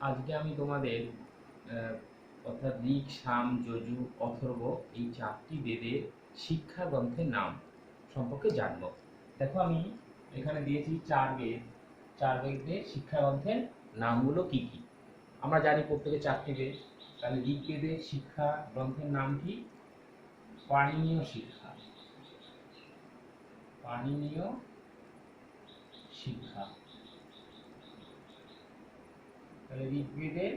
আজকে আমি তোমাদের অর্থাৎ ঋক, সাম, যজু, অথর্ব এই চারটি বেদের শিক্ষা গ্রন্থের নাম সম্পর্কে জানব। দেখো আমি এখানে দিয়েছি চার বেদের শিক্ষা গ্রন্থের নামগুলো কি কি। আমরা জানি প্রত্যেকে চারটি বেদ। তাহলে ঋগ্বেদের শিক্ষা গ্রন্থের নাম কি? পাণিনীয় শিক্ষা। পাণিনীয় শিক্ষা। তাহলে ঋগ্বেদের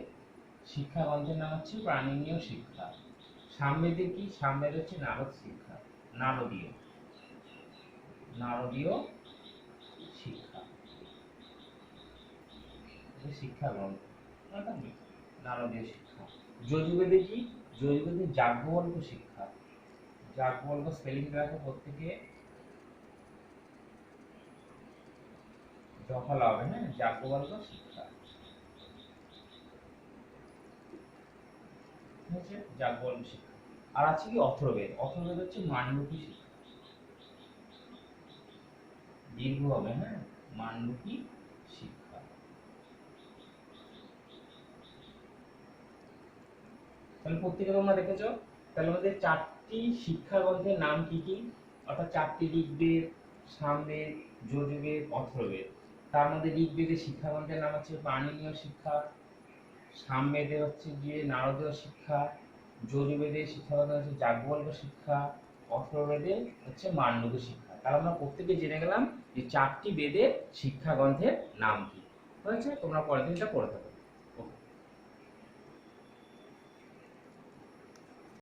শিক্ষা গ্রন্থের নাম হচ্ছে পাণিনীয় শিক্ষা। সামবেদের কি? সামবেদ হচ্ছে নারদ শিক্ষা, নারদীয় নারদীয় শিক্ষা। শিক্ষা গ্রন্থ নারদীয় শিক্ষা। যজুর্বেদে কি? যজুর্বেদে যাজ্ঞবল্ক্য শিক্ষা। যাজ্ঞবল্ক্য স্পেলিং রাখো প্রত্যেকে, জফলা হবে, হ্যাঁ, যাজ্ঞবল্ক্য শিক্ষা। ঠিক আছে, যাজ্ঞবল্ক্য শিক্ষা। আর আছে কি? অথর্ববেদ। অথর্ববেদ হচ্ছে মান্ডুকি শিক্ষা। দীর্ঘ হবে, হ্যাঁ, মান্ডুকি শিক্ষা। তাহলে প্রত্যেকে তোমরা দেখেছো। তাহলে আমাদের চারটি শিক্ষা গ্রন্থের নাম কি কি? অর্থাৎ চারটি ঋগ্বেদ, সামবেদ, যজুর্বেদ, অথর্ববেদ। তার মধ্যে ঋগ্বেদের শিক্ষা গ্রন্থের নাম হচ্ছে পাণিনীয় শিক্ষা, সামবেদে হচ্ছে গিয়ে নারদীয় শিক্ষা, যজুর্বেদের শিক্ষা গ্রন্থ হচ্ছে যাজ্ঞবল্ক্য শিক্ষা, অথর্ববেদে হচ্ছে মান্ডুক্য শিক্ষা। তাহলে আমরা প্রত্যেকে জেনে গেলাম যে চারটি বেদের শিক্ষা গ্রন্থের নাম কি হয়েছে। তোমরা পরের দিনটা পড়ে থাকো।